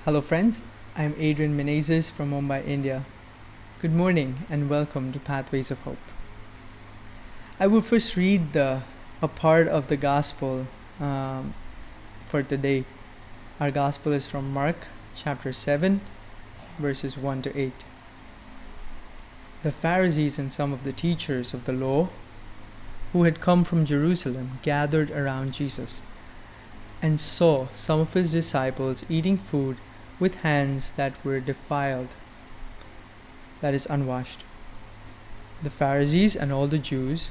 Hello, friends. I'm Adrian Menezes from Mumbai, India. Good morning and welcome to Pathways of Hope. I will first read a part of the Gospel for today. Our Gospel is from Mark chapter 7, verses 1 to 8. The Pharisees and some of the teachers of the law who had come from Jerusalem gathered around Jesus and saw some of his disciples eating food with hands that were defiled, that is, unwashed. The Pharisees and all the Jews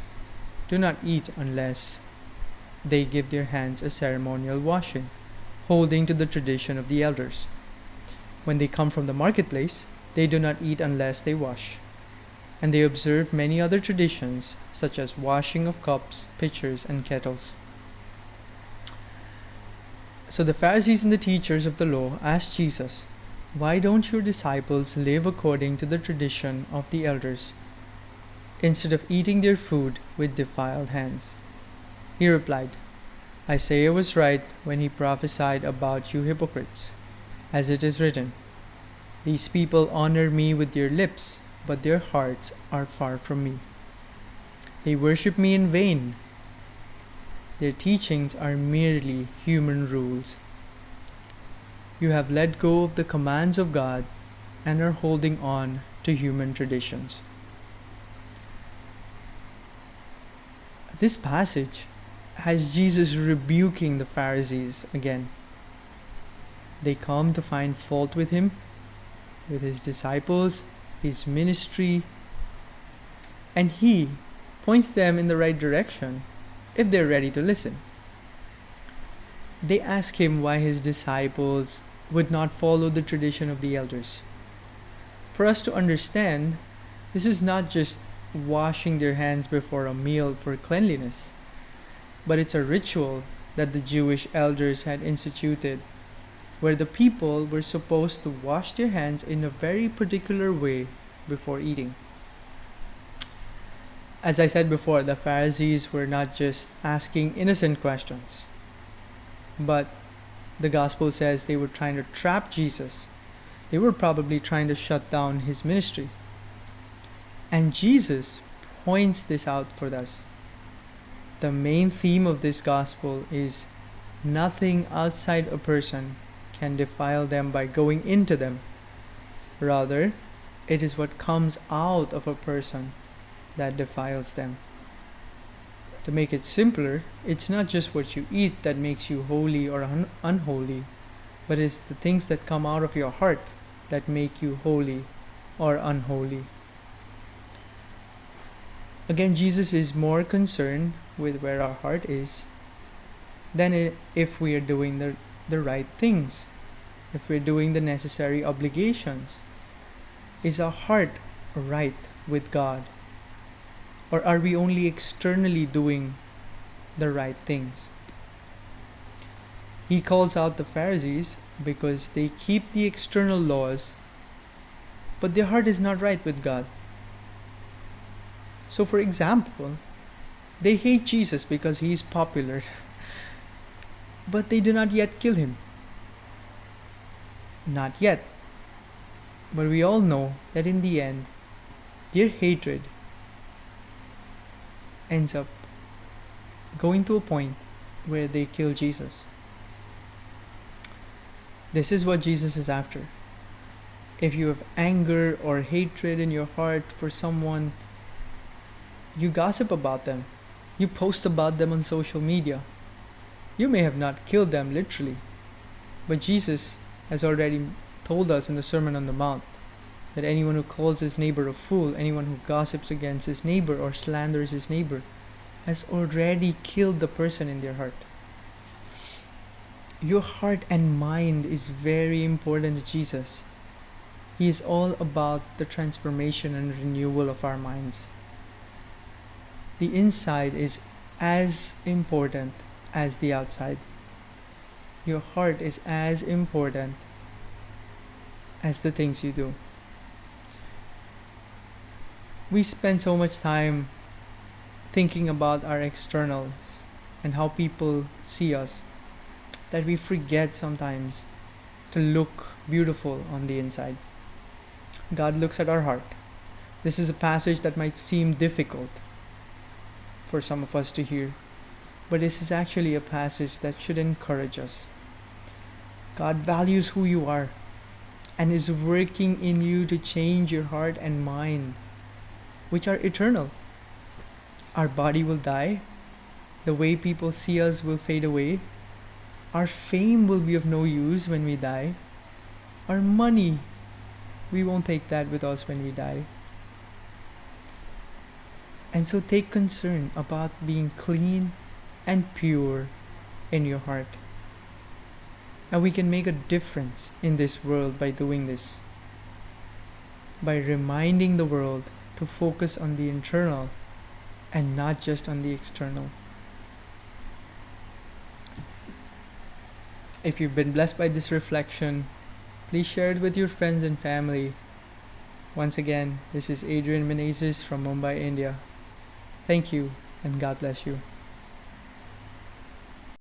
do not eat unless they give their hands a ceremonial washing, holding to the tradition of the elders. When they come from the marketplace, they do not eat unless they wash. And they observe many other traditions, such as washing of cups, pitchers, and kettles. So the Pharisees and the teachers of the law asked Jesus, "Why don't your disciples live according to the tradition of the elders, instead of eating their food with defiled hands?" He replied, "Isaiah was right when he prophesied about you hypocrites, as it is written, 'These people honor me with their lips, but their hearts are far from me. They worship me in vain. Their teachings are merely human rules. You have let go of the commands of God and are holding on to human traditions.'" This passage has Jesus rebuking the Pharisees again. They come to find fault with him, with his disciples, his ministry, and he points them in the right direction if they're ready to listen. They ask him why his disciples would not follow the tradition of the elders. For us to understand, this is not just washing their hands before a meal for cleanliness, but it's a ritual that the Jewish elders had instituted, where the people were supposed to wash their hands in a very particular way before eating. As I said before, the Pharisees were not just asking innocent questions, but the Gospel says they were trying to trap Jesus. They were probably trying to shut down his ministry. And Jesus points this out for us. The main theme of this Gospel is nothing outside a person can defile them by going into them. Rather, it is what comes out of a person that defiles them. To make it simpler, it's not just what you eat that makes you holy or unholy, but it's the things that come out of your heart that make you holy or unholy. Again, Jesus is more concerned with where our heart is than if we are doing the right things, if we're doing the necessary obligations. Is our heart right with God? Or are we only externally doing the right things? He calls out the Pharisees because they keep the external laws, but their heart is not right with God. So, for example, they hate Jesus because he is popular, but they do not yet kill him. Not yet. But we all know that in the end, their hatred ends up going to a point where they kill Jesus. This is what Jesus is after. If you have anger or hatred in your heart for someone, you gossip about them. You post about them on social media. You may have not killed them literally, but Jesus has already told us in the Sermon on the Mount that anyone who calls his neighbor a fool, anyone who gossips against his neighbor or slanders his neighbor, has already killed the person in their heart. Your heart and mind is very important to Jesus. He is all about the transformation and renewal of our minds. The inside is as important as the outside. Your heart is as important as the things you do. We spend so much time thinking about our externals and how people see us that we forget sometimes to look beautiful on the inside. God looks at our heart. This is a passage that might seem difficult for some of us to hear, but this is actually a passage that should encourage us. God values who you are and is working in you to change your heart and mind, which are eternal. Our body will die. The way people see us will fade away. Our fame will be of no use when we die. Our money, we won't take that with us when we die. And so take concern about being clean and pure in your heart. And we can make a difference in this world by doing this. By reminding the world to focus on the internal and not just on the external. If you've been blessed by this reflection, please share it with your friends and family. Once again, this is Adrian Menezes from Mumbai, India. Thank you, and God bless you.